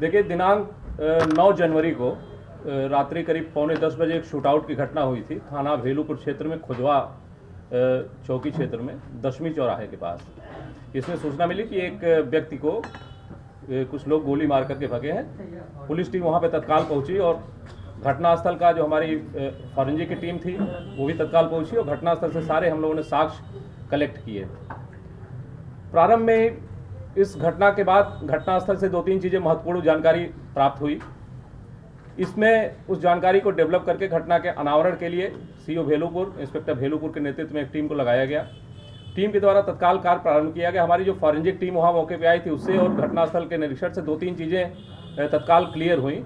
देखिए, दिनांक 9 जनवरी को रात्रि करीब 9:45 एक शूटआउट की घटना हुई थी थाना भेलूपुर क्षेत्र में, खुदवा चौकी क्षेत्र में, दशमी चौराहे के पास। इसमें सूचना मिली कि एक व्यक्ति को कुछ लोग गोली मार करके भगे हैं। पुलिस टीम वहां पे तत्काल पहुंची और घटनास्थल का जो हमारी फॉरेंसिक की टीम थी वो भी तत्काल पहुंची और घटनास्थल से सारे हम लोगों ने साक्ष्य कलेक्ट किए। प्रारंभ में इस घटना के बाद घटनास्थल से 2-3 चीज़ें महत्वपूर्ण जानकारी प्राप्त हुई। इसमें उस जानकारी को डेवलप करके घटना के अनावरण के लिए सीओ भेलूपुर, इंस्पेक्टर भेलूपुर के नेतृत्व में एक टीम को लगाया गया। टीम के द्वारा तत्काल कार्य प्रारंभ किया गया। हमारी जो फॉरेंसिक टीम वहाँ मौके पे आई थी उससे और घटनास्थल के निरीक्षण से 2-3 चीज़ें तत्काल क्लियर हुई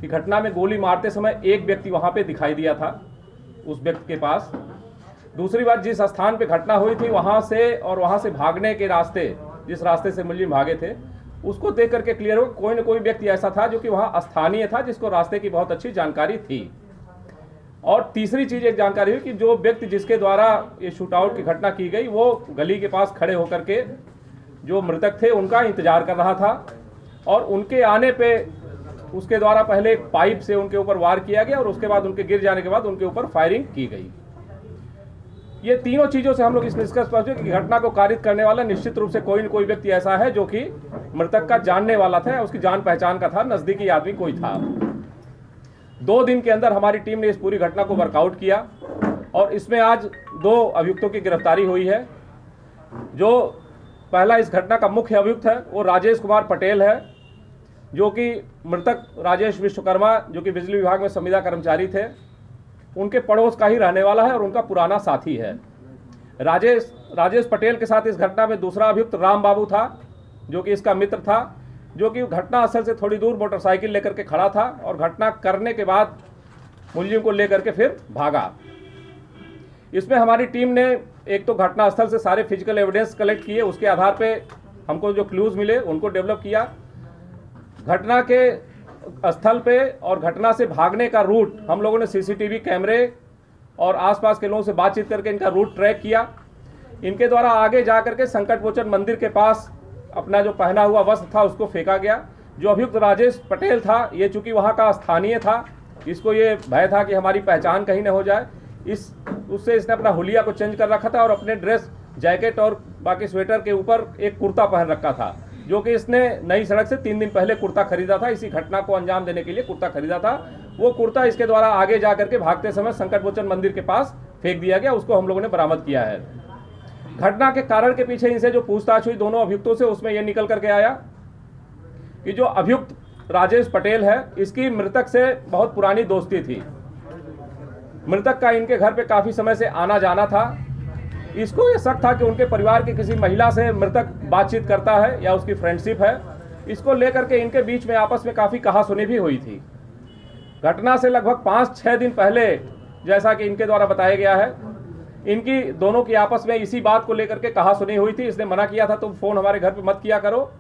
कि घटना में गोली मारते समय एक व्यक्ति वहाँ पे दिखाई दिया था उस व्यक्ति के पास। दूसरी बात, जिस स्थान पे घटना हुई थी वहाँ से और वहाँ से भागने के रास्ते, जिस रास्ते से मुलजिम भागे थे, उसको देख करके क्लियर हो कोई न कोई व्यक्ति ऐसा था जो कि वहाँ स्थानीय था, जिसको रास्ते की बहुत अच्छी जानकारी थी। और तीसरी चीज़ एक जानकारी हुई कि जो व्यक्ति जिसके द्वारा ये शूटआउट की घटना की गई वो गली के पास खड़े होकर के जो मृतक थे उनका इंतजार कर रहा था और उनके आने पे उसके द्वारा पहले एक पाइप से उनके ऊपर वार किया गया और उसके बाद उनके गिर जाने के बाद उनके ऊपर फायरिंग की गई। ये तीनों चीज़ों से हम लोग इस निष्कर्ष पर पहुंचे कि घटना को कारित करने वाला निश्चित रूप से कोई न कोई व्यक्ति ऐसा है जो कि मृतक का जानने वाला था, उसकी जान पहचान का था, नज़दीकी आदमी कोई था। 2 दिन के अंदर हमारी टीम ने इस पूरी घटना को वर्कआउट किया और इसमें आज 2 अभियुक्तों की गिरफ्तारी हुई है। जो पहला इस घटना का मुख्य अभियुक्त है वो राजेश कुमार पटेल है, जो कि मृतक राजेश विश्वकर्मा, जो कि बिजली विभाग में संविदा कर्मचारी थे, उनके पड़ोस का ही रहने वाला है और उनका पुराना साथी है। राजेश पटेल के साथ इस घटना में दूसरा अभियुक्त राम बाबू था, जो कि इसका मित्र था, जो कि घटना स्थल से थोड़ी दूर मोटरसाइकिल लेकर के खड़ा था और घटना करने के बाद मुलजिम को लेकर के फिर भागा। इसमें हमारी टीम ने एक तो घटनास्थल से सारे फिजिकल एविडेंस कलेक्ट किए, उसके आधार पे हमको जो क्लूज मिले उनको डेवलप किया। घटना के स्थल पे और घटना से भागने का रूट हम लोगों ने सीसीटीवी कैमरे और आसपास के लोगों से बातचीत करके इनका रूट ट्रैक किया। इनके द्वारा आगे जा करके संकट मोचन मंदिर के पास अपना जो पहना हुआ वस्त्र था उसको फेंका गया। जो अभियुक्त राजेश पटेल था, ये चूंकि वहाँ का स्थानीय था, इसको ये भय था कि हमारी पहचान कहीं न हो जाए, उससे इसने अपना हुलिया को चेंज कर रखा था और अपने ड्रेस, जैकेट और बाकी स्वेटर के ऊपर एक कुर्ता पहन रखा था, जो कि इसने नई सड़क से 3 दिन पहले कुर्ता खरीदा था। इसी घटना को अंजाम देने के लिए कुर्ता खरीदा था। वो कुर्ता इसके द्वारा आगे जा करके भागते समय संकट मोचन मंदिर के पास फेंक दिया गया, उसको हम लोगों ने बरामद किया है। घटना के कारण के पीछे इनसे जो पूछताछ हुई दोनों अभियुक्तों से, उसमें यह निकल करके आया कि जो अभियुक्त राजेश पटेल है, इसकी मृतक से बहुत पुरानी दोस्ती थी। मृतक का इनके घर पे काफी समय से आना जाना था। इसको ये शक था कि उनके परिवार की किसी महिला से मृतक बातचीत करता है या उसकी फ्रेंडशिप है। इसको लेकर के इनके बीच में आपस में काफी कहासुनी भी हुई थी। घटना से लगभग 5-6 दिन पहले, जैसा कि इनके द्वारा बताया गया है, इनकी दोनों की आपस में इसी बात को लेकर के कहासुनी हुई थी। इसने मना किया था तुम फोन हमारे घर पे मत किया करो।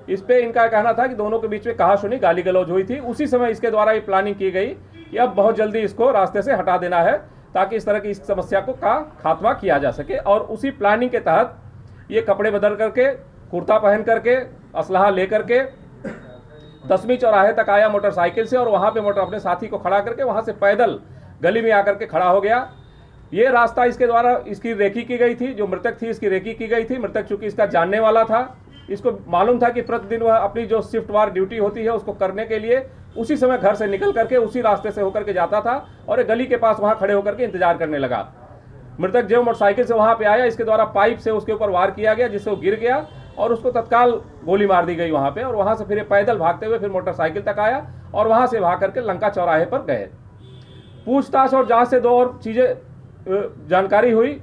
इस पे इनका कहना था कि दोनों के बीच में कहासुनी, गाली गलौज हुई थी। उसी समय इसके द्वारा ये प्लानिंग की गई कि अब बहुत जल्दी इसको रास्ते से हटा देना है ताकि इस तरह की इस समस्या को खात्मा किया जा सके। और उसी प्लानिंग के तहत ये कपड़े बदल करके, कुर्ता पहन करके, असलहा लेकर के दशमी चौराहे तक आया मोटरसाइकिल से और वहाँ पे अपने साथी को खड़ा करके वहाँ से पैदल गली में आकर के खड़ा हो गया। ये रास्ता इसके द्वारा इसकी रेकी की गई थी, जो मृतक थी इसकी रेकी की गई थी। मृतक चूंकि इसका जानने वाला था, इसको मालूम था कि प्रतिदिन वह अपनी जो शिफ्ट वार ड्यूटी होती है उसको करने के लिए उसी समय घर से निकल करके उसी रास्ते से होकर के जाता था और एक गली के पास वहाँ खड़े होकर के इंतजार करने लगा। मृतक जो मोटरसाइकिल से वहाँ पे आया, इसके द्वारा पाइप से उसके ऊपर वार किया गया, जिससे वो गिर गया और उसको तत्काल गोली मार दी गई वहाँ पे। और वहाँ से फिर पैदल भागते हुए फिर मोटरसाइकिल तक आया और वहाँ से भाग करके लंका चौराहे पर गए। पूछताछ और जाँच से 2 और चीज़ें जानकारी हुई।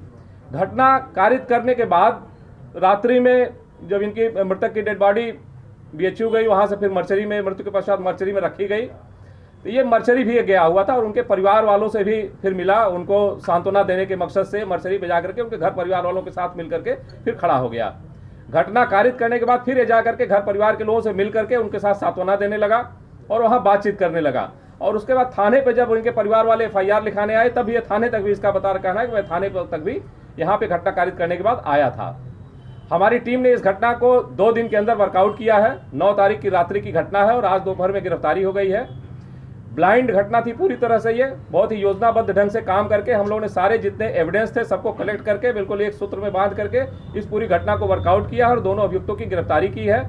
घटना कारित करने के बाद रात्रि में जब इनकी मृतक की डेड बॉडी बीएचयू गई, वहाँ से फिर मर्चरी में, मृत्यु के पश्चात मर्चरी में रखी गई, तो ये मर्चरी भी गया हुआ था और उनके परिवार वालों से भी फिर मिला। उनको सांत्वना देने के मकसद से मर्चरी पे जा करके उनके घर परिवार वालों के साथ मिल करके फिर खड़ा हो गया। घटना कारित करने के बाद फिर ये जा करके घर परिवार के लोगों से मिल करके उनके साथ सांत्वना देने लगा और वहाँ बातचीत करने लगा। और उसके बाद थाने पे जब उनके परिवार वाले FIR लिखाने आए, तब ये थाने तक भी इसका बता कहना है कि मैं थाने तक भी यहाँ पे घटना कारित करने के बाद आया था। हमारी टीम ने इस घटना को 2 दिन के अंदर वर्कआउट किया है। 9 तारीख की रात्रि की घटना है और आज दोपहर में गिरफ्तारी हो गई है। ब्लाइंड घटना थी पूरी तरह से, ये बहुत ही योजनाबद्ध ढंग से काम करके हम लोगों ने सारे जितने एविडेंस थे सबको कलेक्ट करके बिल्कुल एक सूत्र में बांध करके इस पूरी घटना को वर्कआउट किया है और दोनों अभियुक्तों की गिरफ्तारी की है।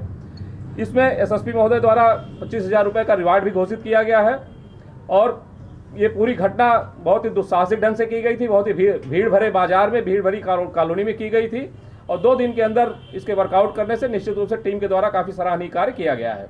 इसमें एसएसपी महोदय द्वारा 25,000 रुपये का रिवार्ड भी घोषित किया गया है और ये पूरी घटना बहुत ही दुस्साहसिक ढंग से की गई थी, बहुत ही भीड़ भरे बाजार में, भीड़ भरी कॉलोनी में की गई थी और 2 दिन के अंदर इसके वर्कआउट करने से निश्चित रूप से टीम के द्वारा काफ़ी सराहनीय कार्य किया गया है।